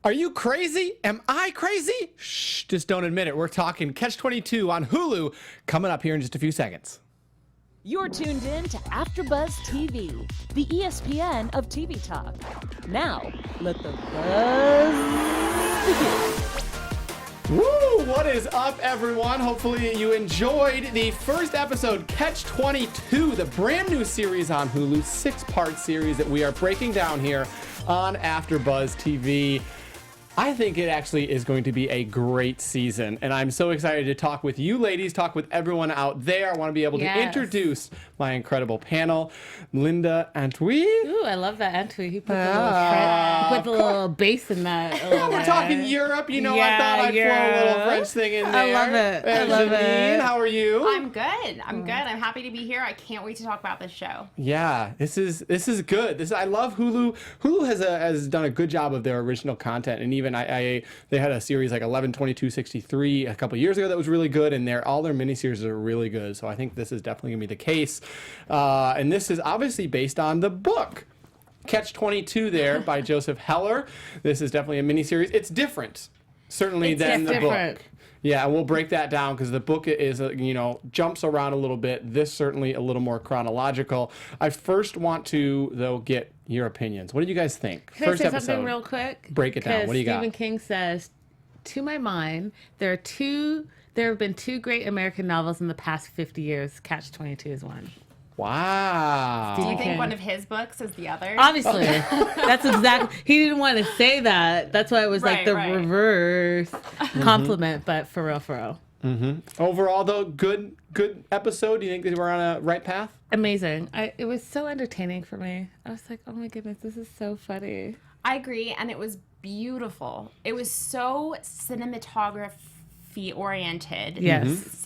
Are you crazy? Am I crazy? Shh, just don't admit it. We're talking Catch 22 on Hulu coming up here in just a few seconds. You're tuned in to AfterBuzz TV, the ESPN of TV talk. Now, let the buzz begin. Woo! What is up, everyone? Hopefully you enjoyed the first episode, Catch 22, the brand new series on Hulu, 6-part series that we are breaking down here on AfterBuzz TV. I think it actually is going to be a great season, and I'm so excited to talk with you ladies, talk with everyone out there. I want to be able to introduce my incredible panel, Linda Antwi. Ooh, I love that Antwi. He put the little bass in that. We're talking Europe, I thought I'd throw a little French thing in there. I love it. And Janine, how are you? I'm good. I'm happy to be here. I can't wait to talk about this show. Yeah, this is good. I love Hulu. Hulu has done a good job of their original content, and even they had a series like 11/22/63 a couple years ago that was really good, and all their miniseries are really good. So I think this is definitely gonna be the case. And this is obviously based on the book Catch 22 there by Joseph Heller. This is definitely a miniseries. It's different, certainly, than the book. Yeah, and we'll break that down because the book is, jumps around a little bit. This certainly a little more chronological. I first want to, though, get your opinions. What did you guys think? Can First I say episode. something real quick? Break it down. What do you got? Stephen King says, to my mind, there have been two great American novels in the past 50 years. Catch 22 is one. Wow. Do you think one of his books is the other? Obviously. That's exactly. He didn't want to say that. That's why it was like the reverse compliment, but for real. Mm-hmm. Overall, though, good episode. Do you think that we're on a right path? Amazing. It was so entertaining for me. I was like, oh my goodness, this is so funny. I agree, and it was beautiful. It was so cinematography oriented. Yes.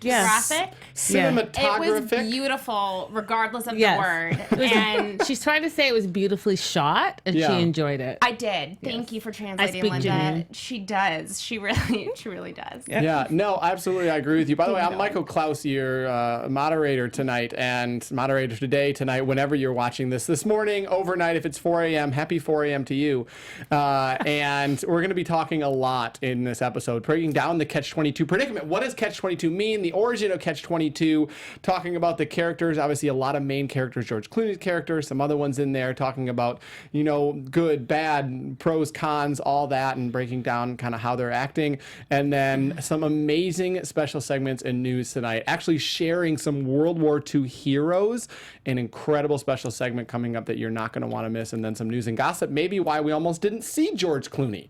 Graphic. Cinematographic. It was beautiful, regardless of the word. And she's trying to say it was beautifully shot, and she enjoyed it. I did. Thank you for translating, Linda. Janine. She does. She really does. Yeah. No, absolutely. I agree with you. By the way, I'm Michael Clouse, your moderator tonight, and moderator tonight, whenever you're watching this morning, overnight, if it's 4 a.m., happy 4 a.m. to you. And we're going to be talking a lot in this episode, breaking down the Catch 22 predicament. What does Catch 22 mean? The origin of Catch 22, talking about the characters, obviously a lot of main characters, George Clooney's character, some other ones in there, talking about, good, bad, pros, cons, all that, and breaking down kind of how they're acting. And then some amazing special segments and news tonight, actually sharing some World War II heroes, an incredible special segment coming up that you're not going to want to miss, and then some news and gossip, maybe why we almost didn't see George Clooney.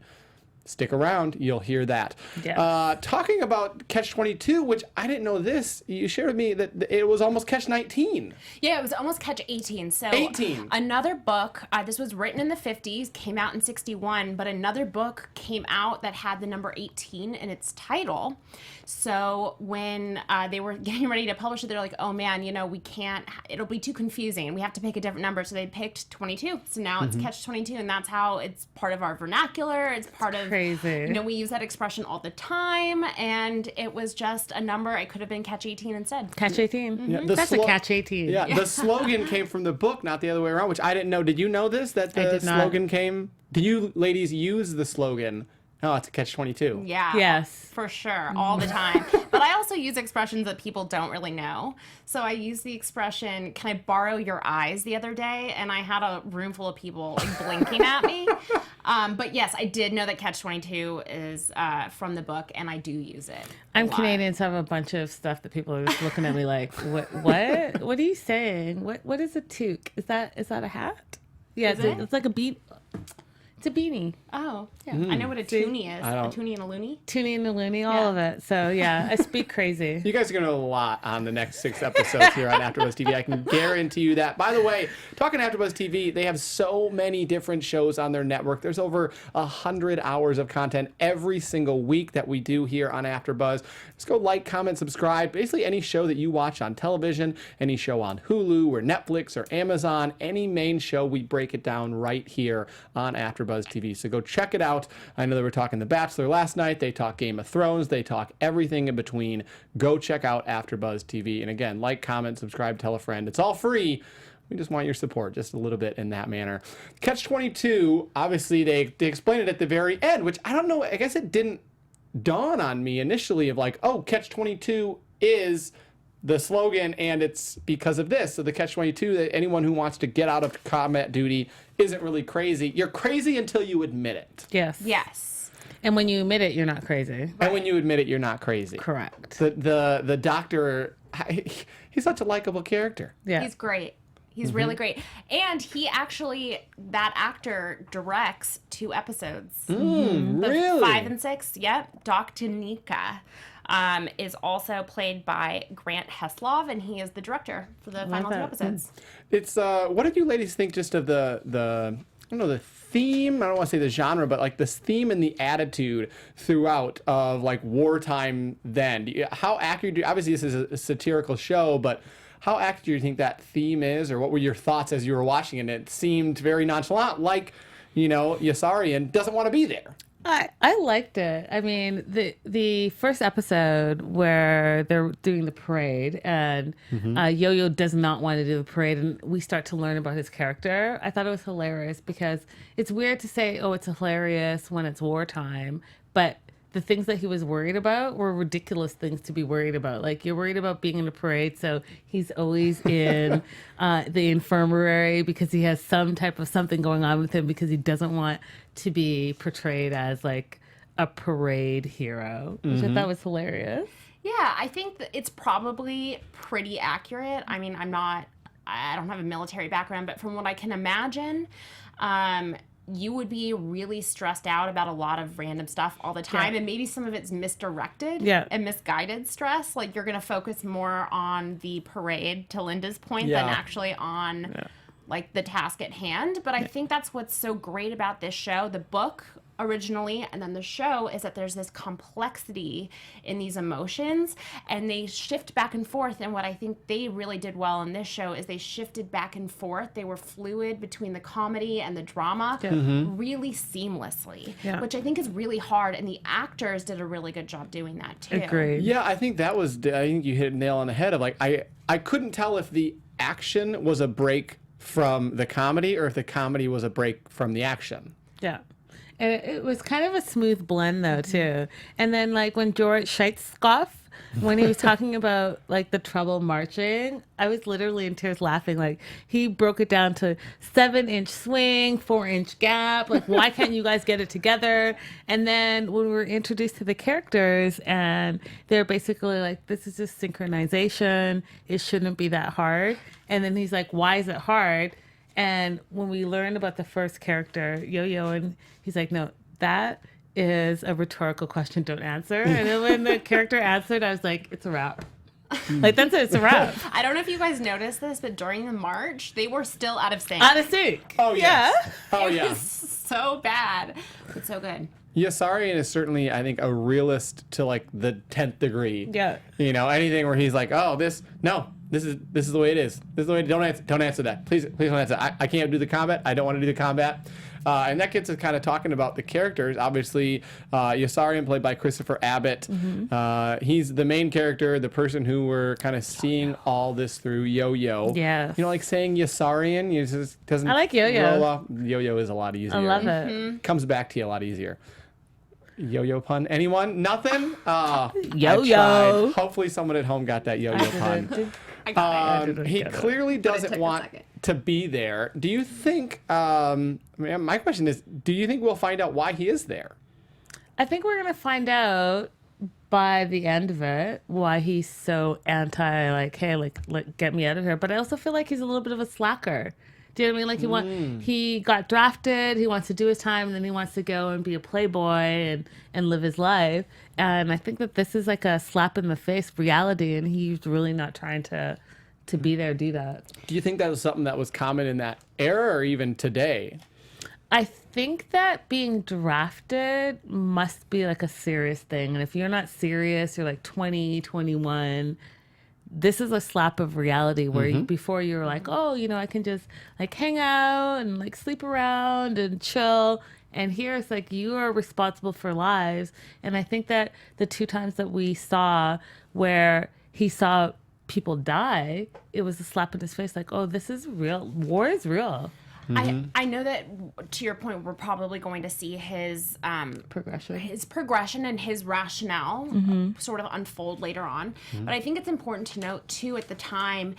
Stick around, you'll hear that. Yes. Talking about Catch 22, which I didn't know this, you shared with me that it was almost Catch 19. Yeah, it was almost Catch 18. So 18. Another book, this was written in the 50s, came out in 61, but another book came out that had the number 18 in its title. So when they were getting ready to publish it, they're like, oh man, we can't, it'll be too confusing. We have to pick a different number. So they picked 22. So now it's Catch 22, and that's how it's part of our vernacular. It's part of crazy. We use that expression all the time, and it was just a number. It could have been Catch 18 instead. Catch 18. Mm-hmm. Yeah, that's a Catch 18. Yeah, the slogan came from the book, not the other way around, which I didn't know. Did you know this, that the slogan came? Did you ladies use the slogan? Oh, it's a Catch 22. Yeah. Yes. For sure. All the time. But I also use expressions that people don't really know. So I used the expression, can I borrow your eyes, the other day? And I had a room full of people blinking at me. But yes, I did know that Catch 22 is from the book, and I do use it. I'm Canadian, so I have a bunch of stuff that people are just looking at me like, what? What are you saying? What is a toque? Is that a hat? Yeah, it's like a beat. It's a beanie. Oh, yeah. I know what a toonie is. A toonie and a loony. Toonie and a loony, all of it. So, yeah, I speak crazy. You guys are going to know a lot on the next 6 episodes here on AfterBuzz TV. I can guarantee you that. By the way, talking AfterBuzz TV, they have so many different shows on their network. There's over 100 hours of content every single week that we do here on AfterBuzz. Just go like, comment, subscribe. Basically, any show that you watch on television, any show on Hulu or Netflix or Amazon, any main show, we break it down right here on AfterBuzz TV. So go check it out. I know they were talking The Bachelor last night. They talk Game of Thrones. They talk everything in between. Go check out AfterBuzz TV. And again, like, comment, subscribe, tell a friend. It's all free. We just want your support just a little bit in that manner. Catch-22, obviously they explained it at the very end, which I don't know, I guess it didn't dawn on me initially of like, oh, Catch-22 is the slogan and it's because of this. So the Catch-22, that anyone who wants to get out of combat duty isn't really crazy. You're crazy until you admit it. Yes. Yes. And when you admit it, you're not crazy. And when you admit it, you're not crazy. Correct. The doctor, he's such a likable character. Yeah. He's great. He's really great. And he actually, that actor directs 2 episodes. Really? 5 and 6, yep. Doc Tanika is also played by Grant Heslov, and he is the director for the final 2 episodes. It's, what did you ladies think just of the I don't know, the theme, I don't want to say the genre, but like this theme and the attitude throughout of like wartime then? How accurate, obviously this is a satirical show, but how accurate do you think that theme is, or what were your thoughts as you were watching it? It seemed very nonchalant, like, you know, Yossarian doesn't want to be there. I liked it. I mean, the first episode where they're doing the parade and Yo-Yo does not want to do the parade, and we start to learn about his character. I thought it was hilarious because it's weird to say, oh, it's hilarious when it's wartime, but the things that he was worried about were ridiculous things to be worried about. Like, you're worried about being in a parade, so he's always in the infirmary because he has some type of something going on with him because he doesn't want to be portrayed as like a parade hero, which I thought was hilarious. Yeah, I think that it's probably pretty accurate. I mean, I don't have a military background, but from what I can imagine, you would be really stressed out about a lot of random stuff all the time, and maybe some of it's misdirected and misguided stress. Like, you're going to focus more on the parade, to Linda's point, than actually on like the task at hand. But I think that's what's so great about this show. The book originally and then the show is that there's this complexity in these emotions, and they shift back and forth. And what I think they really did well in this show is they shifted back and forth. They were fluid between the comedy and the drama really seamlessly, which I think is really hard, and the actors did a really good job doing that too. Agreed. Yeah, I think you hit a nail on the head of like, I couldn't tell if the action was a break from the comedy or if the comedy was a break from the action. Yeah. And it was kind of a smooth blend, though, too. And then, like, when George Scheitskoff, when he was talking about, like, the trouble marching, I was literally in tears laughing. Like, he broke it down to 7-inch swing, 4-inch gap. Like, why can't you guys get it together? And then when we were introduced to the characters, and they're basically like, this is just synchronization. It shouldn't be that hard. And then he's like, why is it hard? And when we learned about the first character, Yo-Yo, and he's like, no, that is a rhetorical question, don't answer. And then when the character answered, I was like, it's a wrap. Like, that's it, it's a wrap. I don't know if you guys noticed this, but during the march, they were still out of sync. Out of sync. Oh, yes. Oh, It yeah. was so bad, but so good. Yossarian is certainly, I think, a realist to like the 10th degree. Yeah. You know, anything where he's like, oh, this is the way it is. This is the way. Don't answer that. Please don't answer. I can't do the combat. I don't want to do the combat. And that gets us kind of talking about the characters. Obviously, Yossarian, played by Christopher Abbott. He's the main character, the person who we're kind of seeing all this through. Yo-Yo. Yeah. You know, like saying Yossarian, you just doesn't. I like Yo-Yo. roll off. Yo-Yo is a lot easier. I love it. Comes back to you a lot easier. Yo-yo pun? Anyone? Nothing? Yo-yo. Hopefully someone at home got that yo-yo pun. I got it. He clearly doesn't took a want second. to be there. Do you think, my question is, do you think we'll find out why he is there? I think we're going to find out by the end of it why he's so anti, like, hey, like get me out of here. But I also feel like he's a little bit of a slacker. Do you know what I mean? Like, he got drafted, he wants to do his time, and then he wants to go and be a playboy and live his life. And I think that this is like a slap in the face reality, and he's really not trying to be there, do that. Do you think that was something that was common in that era or even today? I think that being drafted must be like a serious thing. And if you're not serious, you're like 20, 21, this is a slap of reality where before you were like, oh, you know, I can just like hang out and like sleep around and chill. And here it's like you are responsible for lives. And I think that the 2 times that we saw where he saw people die, it was a slap in his face. Like, oh, this is real. War is real. I know that, to your point, we're probably going to see his progression and his rationale sort of unfold later on. But I think it's important to note, too, at the time,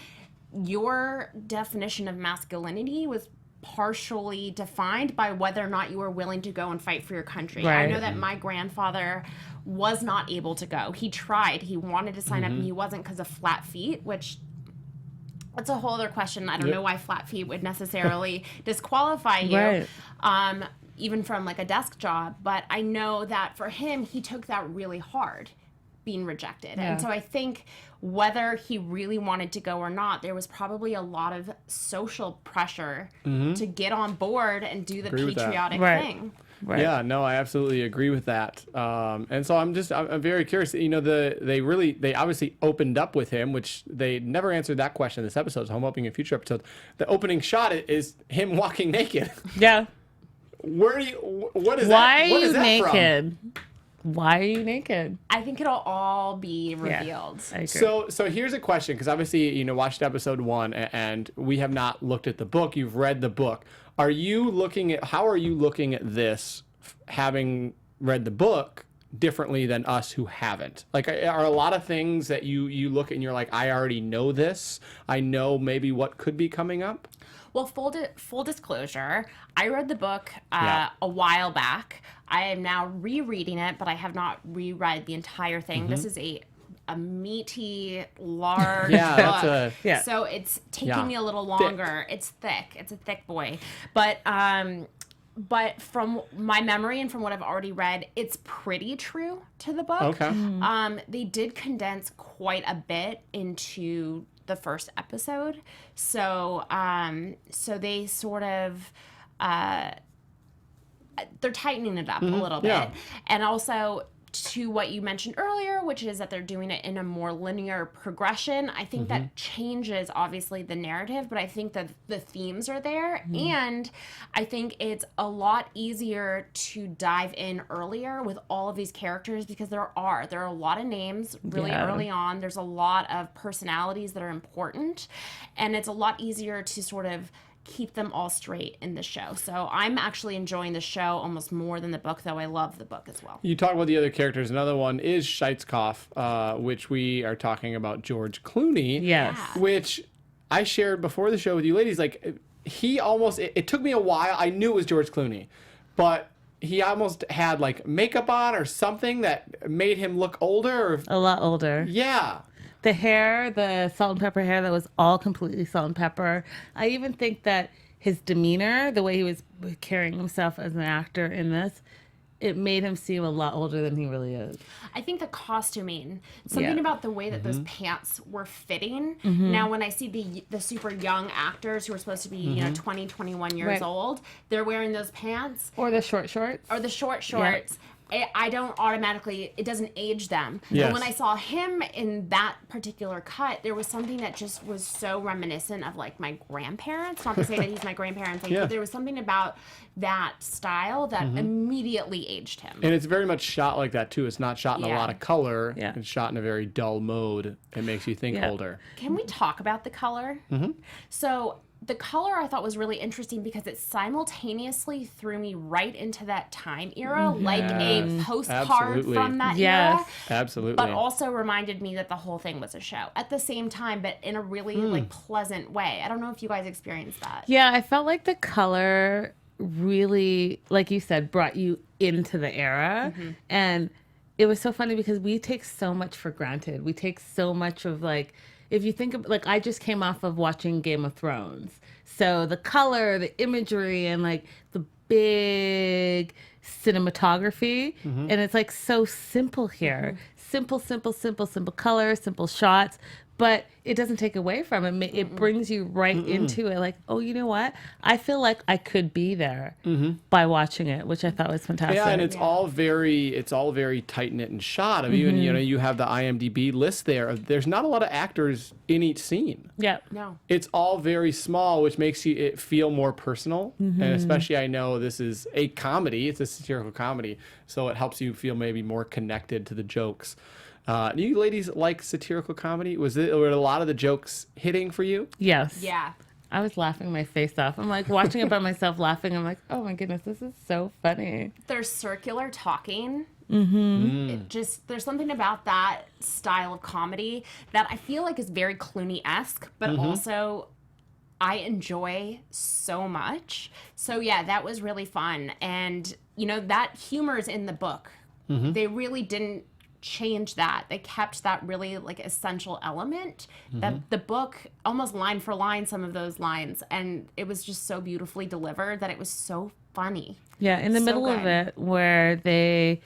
your definition of masculinity was partially defined by whether or not you were willing to go and fight for your country. Right. I know that my grandfather was not able to go. He tried. He wanted to sign up, and he wasn't because of flat feet, which... That's a whole other question. I don't know why flat feet would necessarily disqualify you, even from like a desk job. But I know that for him, he took that really hard, being rejected. Yeah. And so I think whether he really wanted to go or not, there was probably a lot of social pressure to get on board and do the patriotic thing. Right. Yeah, no, I absolutely agree with that. And so I'm very curious. You know, they obviously opened up with him, which they never answered that question in this episode. So I'm hoping in future episodes, the opening shot is him walking naked. Yeah. What is Why that? are you naked? Why are you naked? I think it'll all be revealed. Yeah, I agree. So here's a question, because obviously, you know, watched episode 1 and we have not looked at the book. You've read the book. How are you looking at this, having read the book, differently than us who haven't? Like, are a lot of things that you look at and you're like, I already know this. I know maybe what could be coming up. Well, full disclosure, I read the book a while back. I am now rereading it, but I have not reread the entire thing. This is a meaty, large book. So it's taking me a little longer. Thick. It's thick. It's a thick boy. But from my memory and from what I've already read, it's pretty true to the book. Okay. They did condense quite a bit into the first episode. So they sort of they're tightening it up a little bit. And also, to what you mentioned earlier, which is that they're doing it in a more linear progression, I think that changes, obviously, the narrative, but I think that the themes are there. And I think it's a lot easier to dive in earlier with all of these characters, because there are a lot of names really early on. There's a lot of personalities that are important, and it's a lot easier to sort of keep them all straight in the show. So I'm actually enjoying the show almost more than the book, though I love the book as well. You talk about the other characters. Another one is Scheitskoff, which we are talking about George Clooney. Yes. Which I shared before the show with you ladies. Like, he almost, it took me a while. I knew it was George Clooney, but he almost had like makeup on or something that made him look older. A lot older. Yeah. The hair, the salt and pepper hair, that was all completely salt and pepper. I even think that his demeanor, the way he was carrying himself as an actor in this, it made him seem a lot older than he really is. I think the costuming, something about the way that those pants were fitting. Now, when I see the super young actors who are supposed to be, 20, 21 years old, they're wearing those pants. Or the short shorts. I don't automatically, it doesn't age them. Yes. But when I saw him in that particular cut, there was something that just was so reminiscent of like my grandparents. Not to say that he's my grandparents, but there was something about that style that immediately aged him. And it's very much shot like that too. It's not shot in a lot of color. Yeah. It's shot in a very dull mode. It makes you think older. Can we talk about the color? So the color I thought was really interesting because it simultaneously threw me right into that time era, like a postcard from that era. Absolutely. But also reminded me that the whole thing was a show at the same time, but in a really like pleasant way. I don't know if you guys experienced that. Yeah, I felt like the color really, like you said, brought you into the era. And it was so funny because we take so much for granted. We take so much of like, if you think of, like, I just came off of watching Game of Thrones. So the color, the imagery, and like the big cinematography. And it's like so simple here. Simple color, simple shots. But it doesn't take away from it. It brings you right into it. Like, oh, you know what? I feel like I could be there by watching it, which I thought was fantastic. Yeah, and it's all very tight knit and shot. I mean, you have the IMDb list there. There's not a lot of actors in each scene. Yeah. No. It's all very small, which makes it feel more personal. And especially, I know this is a comedy. It's a satirical comedy, so it helps you feel maybe more connected to the jokes. Do you ladies like satirical comedy? Were a lot of the jokes hitting for you? Yes. Yeah. I was laughing my face off. I'm like watching it by myself laughing. I'm like, oh my goodness, this is so funny. There's circular talking. There's something about that style of comedy that I feel like is very Clooney-esque, but also I enjoy so much. So yeah, that was really fun. And that humor is in the book. They really didn't change that. They kept that really like essential element that the book almost line for line, some of those lines, and it was just so beautifully delivered that it was so funny. Yeah, in the So middle of good. it where they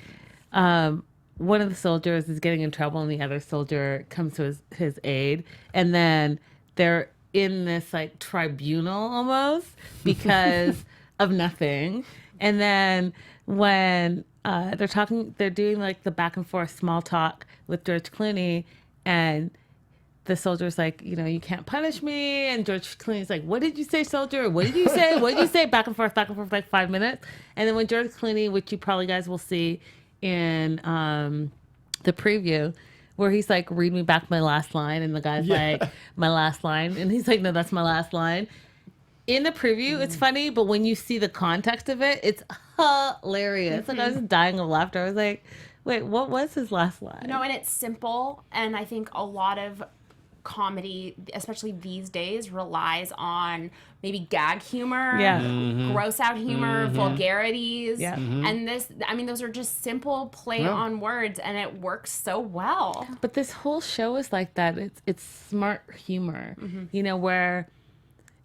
one of the soldiers is getting in trouble and the other soldier comes to his aid, and then they're in this like tribunal almost because of nothing. And then when they're doing like the back and forth small talk with George Clooney, and the soldier's like, you can't punish me. And George Clooney's like, what did you say, soldier? What did you say? What did you say? Back and forth, like 5 minutes. And then when George Clooney, which you probably guys will see in the preview, where he's like, read me back my last line. And the guy's like, my last line. And he's like, no, that's my last line. In the preview, it's funny, but when you see the context of it, it's hilarious. Like I was dying of laughter. I was like, wait, what was his last line? And it's simple, and I think a lot of comedy, especially these days, relies on maybe gag humor, gross out humor, vulgarities. Yeah. And those are just simple play on words, and it works so well. But this whole show is like that. It's smart humor, where,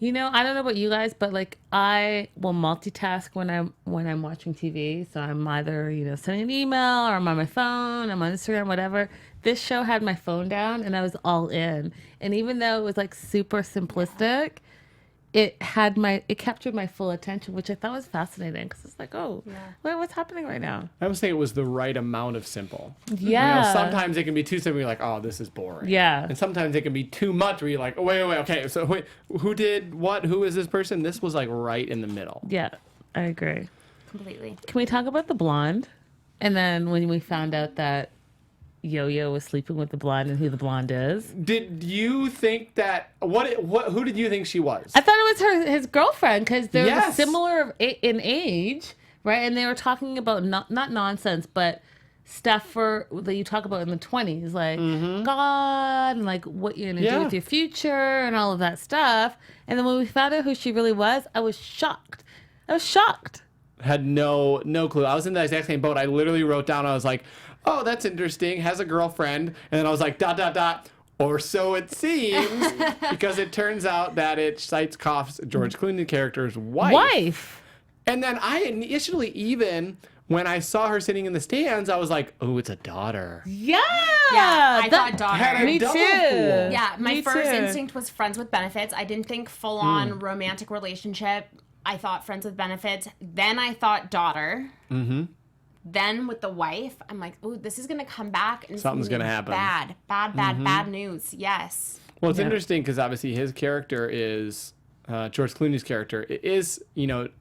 I don't know about you guys, but like I will multitask when I'm watching TV. So I'm either, sending an email, or I'm on my phone, I'm on Instagram, whatever. This show had my phone down and I was all in. And even though it was like super simplistic, it captured my full attention, which I thought was fascinating because it's like, wait, what's happening right now? I would say it was the right amount of simple. Yeah. Sometimes it can be too simple. You're like, oh, this is boring. Yeah. And sometimes it can be too much where you're like, oh, wait, okay. So wait, who did what? Who is this person? This was like right in the middle. Yeah, I agree. Completely. Can we talk about the blonde? And then when we found out that Yo-Yo was sleeping with the blonde and who the blonde is. Did you think that who did you think she was? I thought it was his girlfriend because they're Yes. similar in age, right? And they were talking about not nonsense, but stuff that you talk about in the 20s, like God and like what you're gonna do with your future and all of that stuff. And then when we found out who she really was, I was shocked. Had no clue. I was in that exact same boat. I literally wrote down, I was like, oh, that's interesting, has a girlfriend. And then I was like, ... or so it seems, because it turns out that it cites Koff's George Clooney character's wife. And then I initially, even when I saw her sitting in the stands, I was like, oh, it's a daughter. Yeah. I thought daughter. Had a Me double too. fool. Yeah, my Me first too. instinct was friends with benefits. I didn't think full-on romantic relationship. I thought friends with benefits. Then I thought daughter. Then with the wife, I'm like, ooh, this is going to come back. And Something's going to happen. Bad news. Yes. Well, it's interesting because obviously his character is, George Clooney's character is,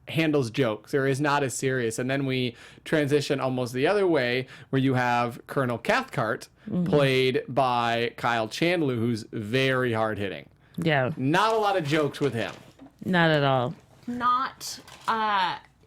handles jokes or is not as serious. And then we transition almost the other way where you have Colonel Cathcart, played by Kyle Chandler, who's very hard hitting. Yeah. Not a lot of jokes with him. Not at all. Not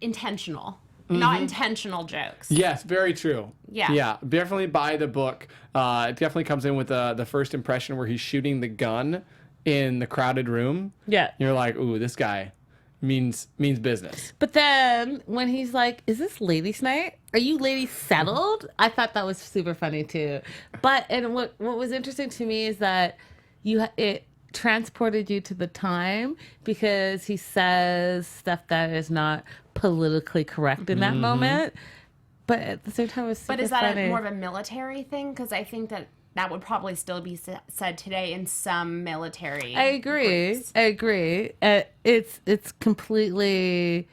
intentional. Not intentional jokes. Yes, very true. Yeah. Yeah, definitely buy the book. It definitely comes in with the first impression where he's shooting the gun in the crowded room. Yeah. You're like, ooh, this guy means business. But then when he's like, is this ladies' night? Are you ladies settled? I thought that was super funny too. And what was interesting to me is that it transported you to the time because he says stuff that is not politically correct in that moment. But at the same time, it was super But is that funny. more of a military thing? Because I think that would probably still be said today in some military. I agree. groups. I agree. It's completely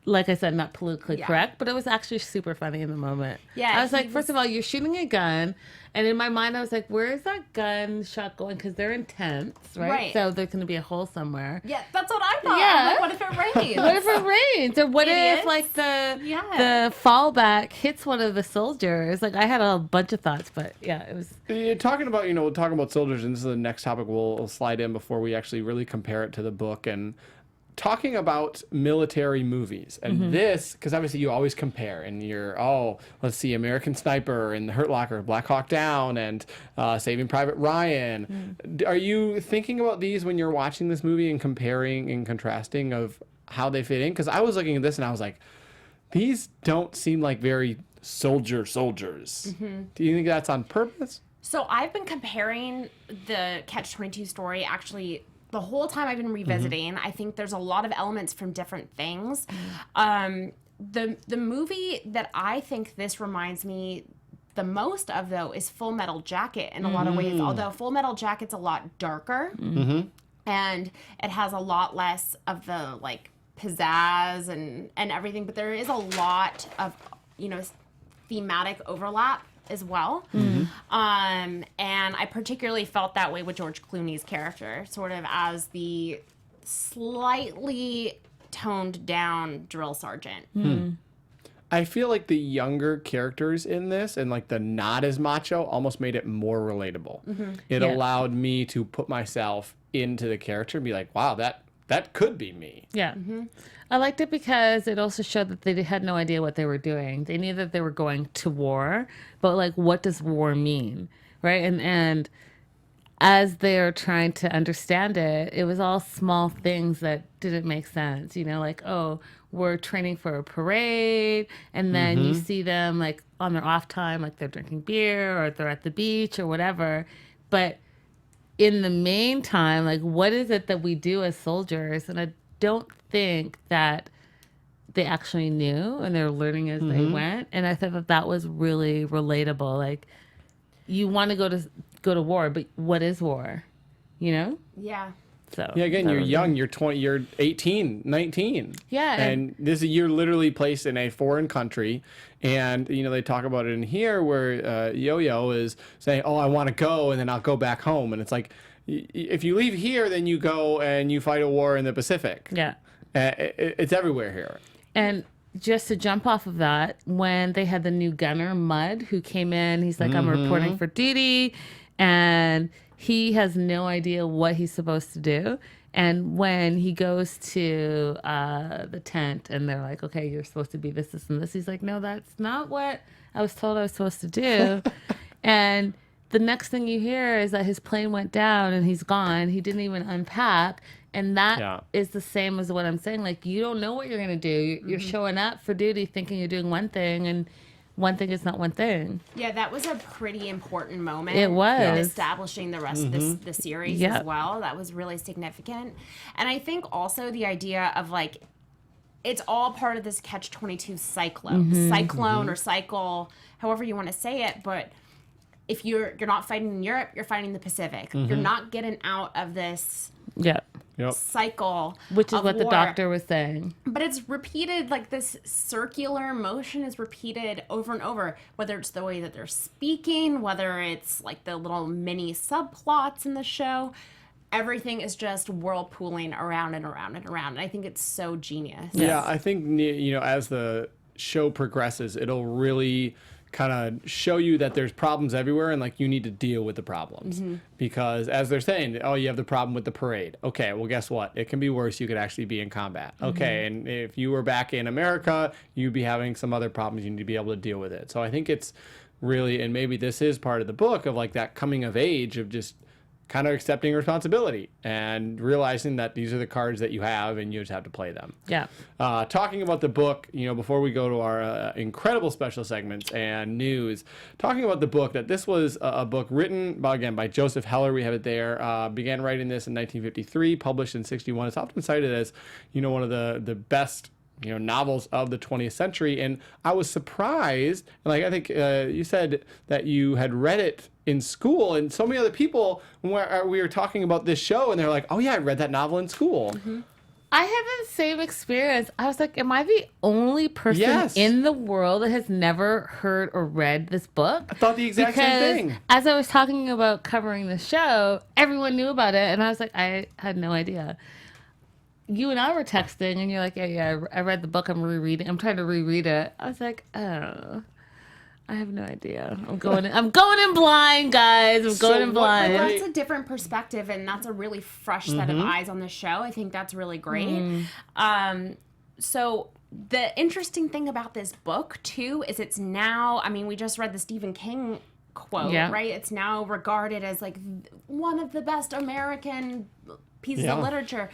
like I said, not politically correct, but it was actually super funny in the moment. Yeah, I was like, first of all, you're shooting a gun, and in my mind, I was like, where is that gunshot going? Because they're intense, right? So there's going to be a hole somewhere. Yeah, that's what I thought. Yeah. I'm like, what if it rains? What if it rains? Or what Idiots. if like the fallback hits one of the soldiers? Like I had a bunch of thoughts, but yeah, it was. You're talking about soldiers, and this is the next topic we'll slide in before we actually really compare it to the book, and talking about military movies. And this, because obviously you always compare, and you're, let's see, American Sniper and The Hurt Locker, Black Hawk Down, and Saving Private Ryan. Are you thinking about these when you're watching this movie and comparing and contrasting of how they fit in? Because I was looking at this and I was like, these don't seem like very soldiers. Do you think that's on purpose? So I've been comparing the Catch-22 story actually the whole time I've been revisiting. I think there's a lot of elements from different things. The movie that I think this reminds me the most of, though, is Full Metal Jacket in a lot of ways. Although Full Metal Jacket's a lot darker, and it has a lot less of the like pizzazz and everything. But there is a lot of thematic overlap as well. And I particularly felt that way with George Clooney's character, sort of as the slightly toned down drill sergeant. I feel like the younger characters in this and like the not as macho almost made it more relatable. It allowed me to put myself into the character and be like, wow, that could be me. Yeah. I liked it because it also showed that they had no idea what they were doing. They knew that they were going to war, but like, what does war mean? Right. And as they're trying to understand it, it was all small things that didn't make sense. Like, oh, we're training for a parade. And then you see them like on their off time, like they're drinking beer or they're at the beach or whatever. But in the main time, like, what is it that we do as soldiers? And I don't think that they actually knew, and they're learning as they went. And I thought that was really relatable. Like, you want to go to war, but what is war? Yeah. So yeah, again, you're young. You're 20. You're 18, 19. Yeah, and this is you're literally placed in a foreign country, and they talk about it in here where Yo-Yo is saying, "Oh, I want to go, and then I'll go back home," and it's like, if you leave here, then you go and you fight a war in the Pacific. Yeah, it's everywhere here. And just to jump off of that, when they had the new gunner, Mudd, who came in, he's like, I'm reporting for duty, and he has no idea what he's supposed to do. And when he goes to the tent and they're like, okay, you're supposed to be this, and this, he's like, no, that's not what I was told I was supposed to do. And the next thing you hear is that his plane went down and he's gone. He didn't even unpack. And that is the same as what I'm saying. Like, you don't know what you're going to do. You're showing up for duty thinking you're doing one thing, and one thing is not one thing. Yeah, that was a pretty important moment. It was. In establishing the rest of the series as well. That was really significant. And I think also the idea of, like, it's all part of this Catch-22 cyclone or cycle, however you want to say it. But if you're not fighting in Europe, you're fighting the Pacific. You're not getting out of this cycle, which is what war. the doctor was saying. But it's repeated, like this circular motion is repeated over and over, whether it's the way that they're speaking, whether it's like the little mini subplots in the show. Everything is just whirlpooling around and around and around. And I think it's so genius. Yeah, I think, as the show progresses, it'll really kind of show you that there's problems everywhere, and like you need to deal with the problems because as they're saying, oh, you have the problem with the parade. Okay, well, guess what? It can be worse. You could actually be in combat. Okay, and if you were back in America, you'd be having some other problems. You need to be able to deal with it. So I think it's really, and maybe this is part of the book of like that coming of age of just kind of accepting responsibility and realizing that these are the cards that you have and you just have to play them. Yeah. Talking about the book, before we go to our incredible special segments and news, talking about the book, that this was a book written by Joseph Heller. We have it there. Began writing this in 1953, published in 61. It's often cited as, one of the best novels of the 20th century. And I was surprised, like I think you said that you had read it in school, and so many other people, when we were talking about this show, and they're like, oh yeah, I read that novel in school. I had the same experience. I was like, am I the only person in the world that has never heard or read this book? I thought the exact same thing. As I was talking about covering the show, everyone knew about it, and I was like, I had no idea. You and I were texting, and you're like, yeah, I read the book. I'm trying to reread it. I was like, oh, I have no idea. I'm going in blind, guys. I'm going in blind. But that's a different perspective, and that's a really fresh set of eyes on the show. I think that's really great. So the interesting thing about this book, too, is it's now, I mean, we just read the Stephen King quote, right? It's now regarded as like one of the best American pieces of literature.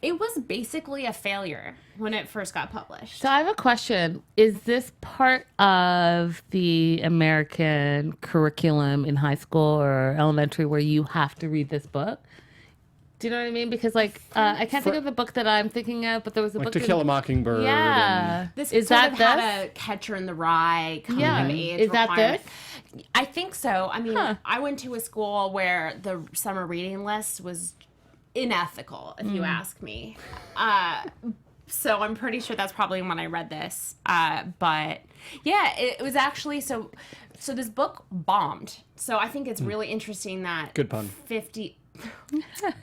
It was basically a failure when it first got published. So I have a question. Is this part of the American curriculum in high school or elementary where you have to read this book? Do you know what I mean? Because I can't think of the book that I'm thinking of, but there was a book To Kill a Mockingbird. Yeah. This is sort of had a Catcher in the Rye coming of age Is that requirement. this? I think so. I mean, I went to a school where the summer reading list was unethical, if you ask me. So I'm pretty sure that's probably when I read this. But yeah, it was actually so this book bombed. So I think it's really interesting that Good pun. 50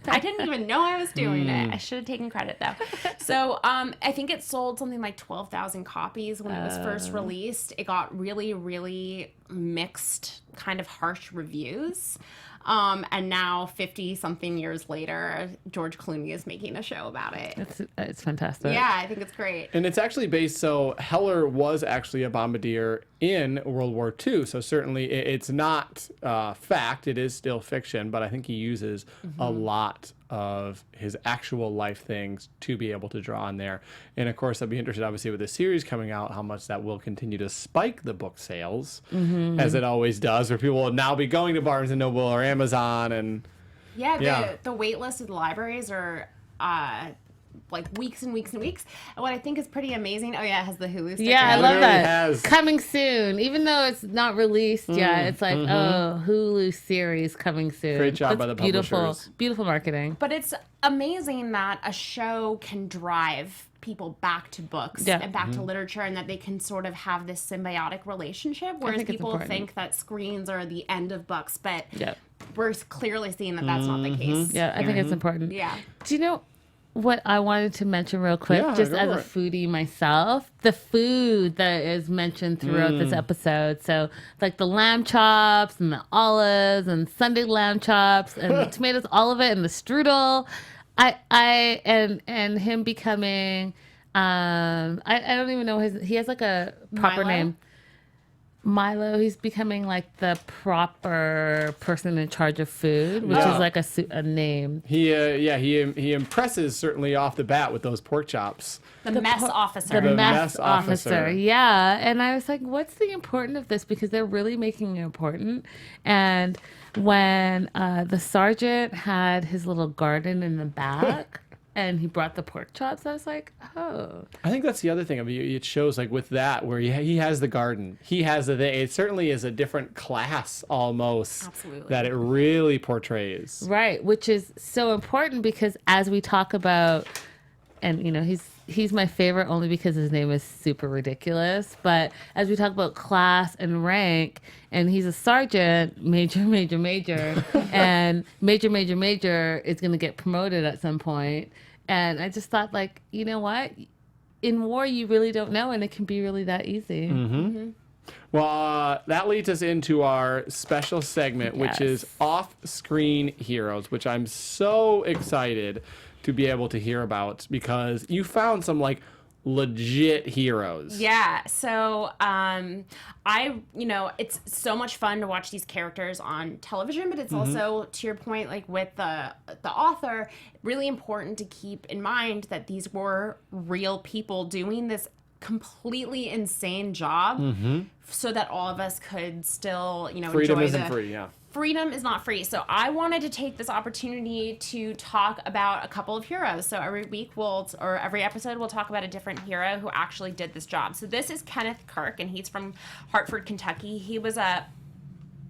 I didn't even know I was doing it. I should have taken credit though. So I think it sold something like 12,000 copies when it was first released. It got really, really mixed, kind of harsh reviews. And now 50-something years later, George Clooney is making a show about it. It's fantastic. Yeah, I think it's great. And it's actually based, so Heller was actually a bombardier in World War II. So certainly it's not fact, it is still fiction, but I think he uses a lot of his actual life things to be able to draw on there. And of course, I'd be interested, obviously, with the series coming out, how much that will continue to spike the book sales, as it always does, where people will now be going to Barnes & Noble or Amazon. And the wait list at the libraries are like weeks and weeks and weeks. And what I think is pretty amazing, it has the Hulu sticker. Yeah, I love that. Has. Coming soon. Even though it's not released yet, it's like, oh, Hulu series coming soon. Great job by the publishers. Beautiful marketing. But it's amazing that a show can drive people back to books and back to literature, and that they can sort of have this symbiotic relationship, whereas people think that screens are the end of books, but we're clearly seeing that that's not the case. Yeah, I think it's important. Yeah. Do you know what I wanted to mention real quick, just as a foodie myself? The food that is mentioned throughout this episode. So, like the lamb chops and the olives and Sunday lamb chops and the tomatoes, all of it, and the strudel. And him becoming, I don't even know he has like a proper name. Milo, he's becoming like the proper person in charge of food, which is like a name. He impresses certainly off the bat with those pork chops. The mess officer. The mess officer. Yeah. And I was like, what's the importance of this? Because they're really making it important. And when the sergeant had his little garden in the back and he brought the pork chops, I was like, oh. I think that's the other thing. I mean, it shows like with that where he has the garden. He has the thing. It certainly is a different class almost. Absolutely. That it really portrays. Right, which is so important because as we talk about, and you know, he's my favorite only because his name is super ridiculous, but as we talk about class and rank, and he's a sergeant, major, and major is going to get promoted at some point. And I just thought, like, you know what? In war, you really don't know, and it can be really that easy. Well, that leads us into our special segment, which is Off-Screen Heroes, which I'm so excited to be able to hear about because you found some like legit heroes. Yeah. So it's so much fun to watch these characters on television, but it's also, to your point, like with the author, really important to keep in mind that these were real people doing this completely insane job so that all of us could still, Freedom enjoy isn't free, Freedom is not free. So I wanted to take this opportunity to talk about a couple of heroes. So every week every episode we'll talk about a different hero who actually did this job. So this is Kenneth Kirk, and he's from Hartford, Kentucky. He was a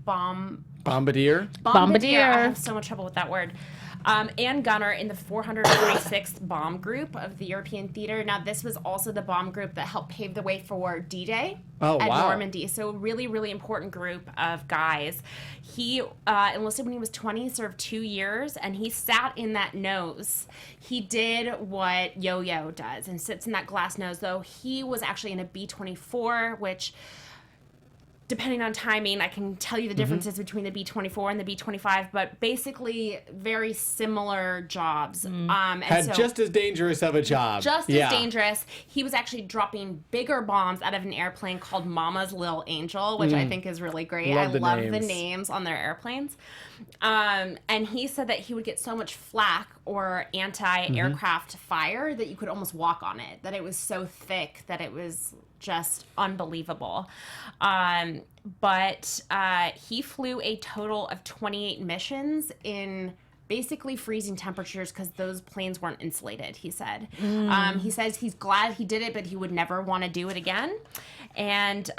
Bombardier. I have so much trouble with that word. and gunner in the 446th Bomb Group of the European Theater. Now, this was also the bomb group that helped pave the way for D-Day at Normandy. So, really, really important group of guys. He enlisted when he was 20, served 2 years, and he sat in that nose. He did what Yo-Yo does and sits in that glass nose, though he was actually in a B-24, which, depending on timing, I can tell you the differences between the B-24 and the B-25, but basically very similar jobs. Had just as dangerous of a job. Just as dangerous. He was actually dropping bigger bombs out of an airplane called Mama's Little Angel, which I think is really great. I love the names on their airplanes. And he said that he would get so much flak or anti-aircraft fire that you could almost walk on it, that it was so thick that it was just unbelievable. But he flew a total of 28 missions in basically freezing temperatures because those planes weren't insulated, he said. He says he's glad he did it, but he would never want to do it again. And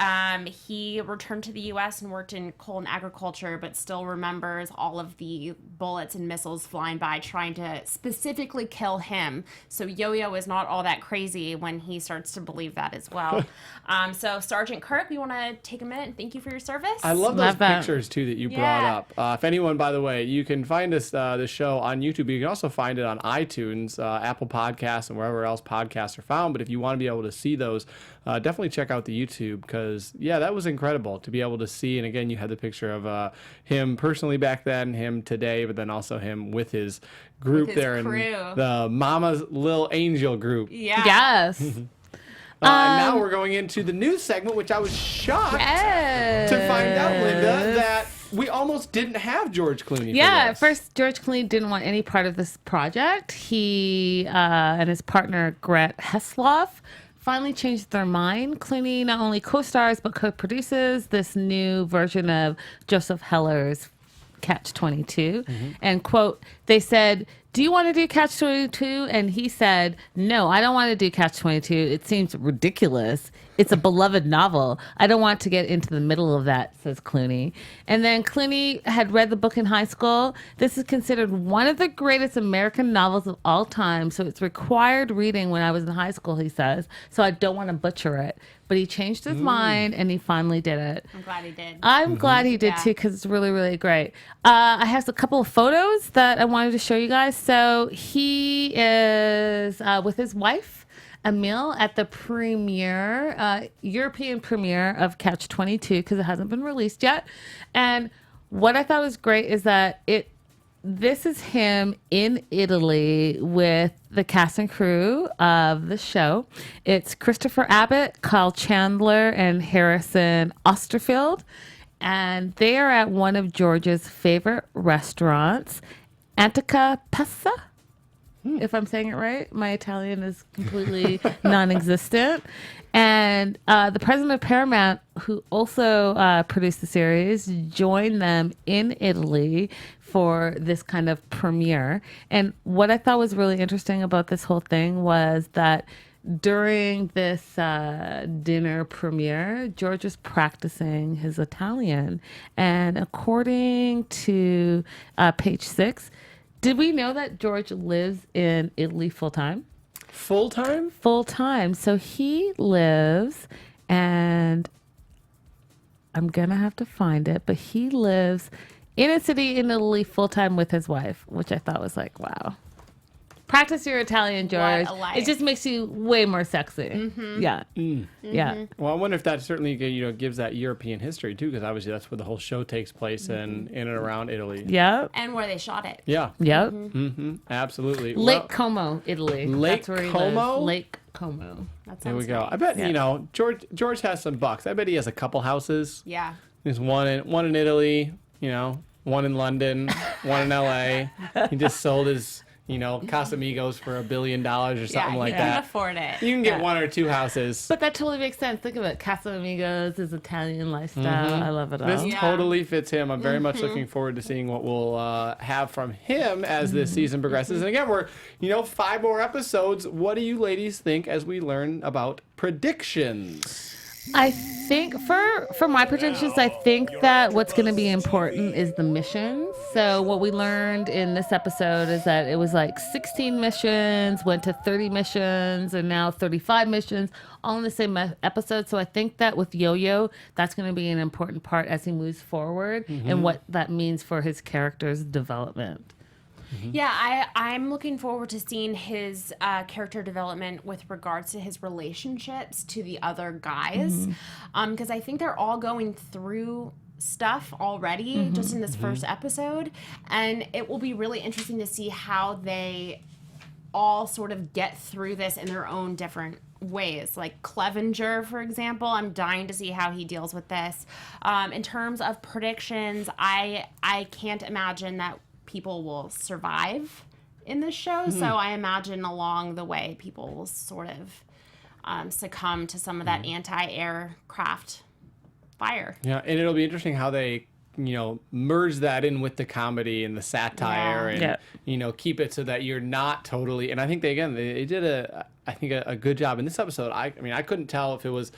he returned to the U.S. and worked in coal and agriculture, but still remembers all of the bullets and missiles flying by trying to specifically kill him. So Yo-Yo is not all that crazy when he starts to believe that as well. So Sergeant Kirk, we want to take a minute and thank you for your service. I love those pictures, too, that you brought up. If anyone, by the way, you can find us the show on YouTube. You can also find it on iTunes, Apple Podcasts, and wherever else podcasts are found. But if you want to be able to see those, definitely check out the YouTube because, that was incredible to be able to see. And again, you had the picture of him personally back then, him today, but then also him with his group with his there crew. In the Mama's Little Angel group. Yeah. Yes. Now we're going into the news segment, which I was shocked to find out, Linda, that we almost didn't have George Clooney. At first George Clooney didn't want any part of this project. He and his partner Grant Heslov finally changed their mind. Clooney not only co-stars but co-produces this new version of Joseph Heller's Catch-22. And, quote, they said, "Do you want to do Catch-22?" And he said, "No, I don't want to do Catch-22. It seems ridiculous. It's a beloved novel. I don't want to get into the middle of that," says Clooney. And then Clooney had read the book in high school. This is considered one of the greatest American novels of all time. So it's required reading when I was in high school, he says. So I don't want to butcher it. But he changed his mind and he finally did it. I'm glad he did. I'm glad he did too because it's really, really great. I have a couple of photos that I wanted to show you guys. So he is with his wife, Emil, at the premiere, European premiere of Catch-22 because it hasn't been released yet. And what I thought was great is that this is him in Italy with the cast and crew of the show. It's Christopher Abbott, Kyle Chandler, and Harrison Osterfield. And they are at one of George's favorite restaurants, Antica Pasta. If I'm saying it right. My Italian is completely non-existent. And the president of Paramount, who also produced the series, joined them in Italy for this kind of premiere. And what I thought was really interesting about this whole thing was that during this dinner premiere, George was practicing his Italian. And according to page 6, did we know that George lives in Italy full-time? Full-time? Full-time. So he lives, and I'm going to have to find it, but he lives in a city in Italy full-time with his wife, which I thought was like, wow. Practice your Italian, George. What a life. It just makes you way more sexy. Yeah. Yeah. Well, I wonder if that certainly gives that European history too, because obviously that's where the whole show takes place in and around Italy. Yep. And where they shot it. Yeah. Yep. Absolutely. Lake Como, Italy. Lake That's where he Como? lives. Lake Como. That There we sounds go. nice. I bet George has some bucks. I bet he has a couple houses. Yeah. There's one in Italy. One in London. One in LA. He just sold his Casamigos for $1 billion or something like you that. can afford it. You can get one or two houses. But that totally makes sense. Think of it. Casamigos, his Italian lifestyle. I love it all. This totally fits him. I'm very much looking forward to seeing what we'll have from him as this season progresses. And again, we're 5 more episodes. What do you ladies think as we learn about predictions? I think for my predictions, I think that what's going to be important is the missions. So what we learned in this episode is that it was like 16 missions, went to 30 missions, and now 35 missions, all in the same episode. So I think that with Yo-Yo, that's going to be an important part as he moves forward and what that means for his character's development. Yeah, I'm looking forward to seeing his character development with regards to his relationships to the other guys, because I think they're all going through stuff already just in this first episode, and it will be really interesting to see how they all sort of get through this in their own different ways. Like Clevenger, for example, I'm dying to see how he deals with this. In terms of predictions, I can't imagine that people will survive in this show. So I imagine along the way, people will sort of succumb to some of that anti-aircraft fire. Yeah, and it'll be interesting how they, merge that in with the comedy and the satire and, keep it so that you're not totally, and I think they did a good job in this episode. I mean, I couldn't tell if it was,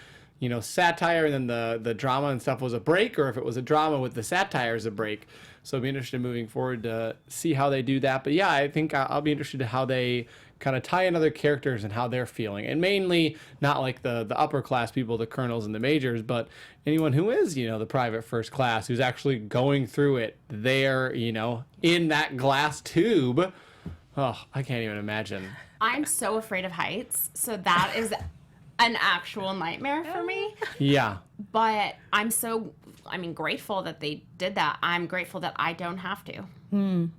satire and then the drama and stuff was a break, or if it was a drama with the satire as a break. So I'll be interested moving forward to see how they do that. But yeah, I think I'll be interested in how they kind of tie in other characters and how they're feeling. And mainly not like the upper class people, the colonels and the majors, but anyone who is, the private first class, who's actually going through it there, in that glass tube. Oh, I can't even imagine. I'm so afraid of heights. So that is an actual nightmare for me. Yeah. But I'm grateful that they did that. I'm grateful that I don't have to.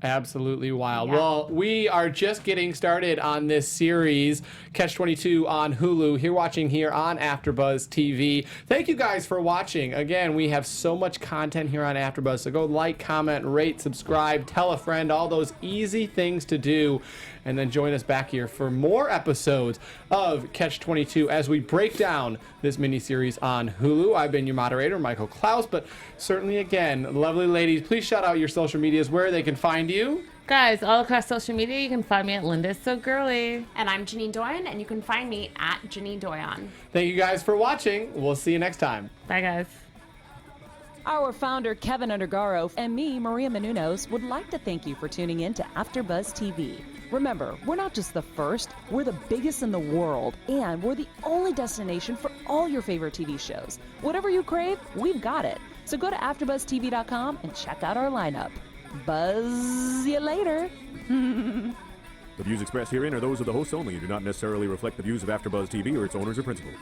Absolutely wild. Yeah. Well, we are just getting started on this series, Catch 22 on Hulu. You're watching here on AfterBuzz TV. Thank you guys for watching. Again, we have so much content here on AfterBuzz, so go like, comment, rate, subscribe, tell a friend, all those easy things to do. And then join us back here for more episodes of Catch 22 as we break down this miniseries on Hulu. I've been your moderator, Michael Clouse, but certainly again, lovely ladies, please shout out your social medias where they can find you. Guys, all across social media, you can find me at Linda So Girly. And I'm Janine Doyon, and you can find me at Janine Doyon. Thank you guys for watching. We'll see you next time. Bye, guys. Our founder, Keven Undergaro, and me, Maria Menounos, would like to thank you for tuning in to AfterBuzz TV. Remember, we're not just the first, we're the biggest in the world, and we're the only destination for all your favorite TV shows. Whatever you crave, we've got it. So go to AfterBuzzTV.com and check out our lineup. Buzz you later. The views expressed herein are those of the hosts only and do not necessarily reflect the views of AfterBuzz TV or its owners or principals.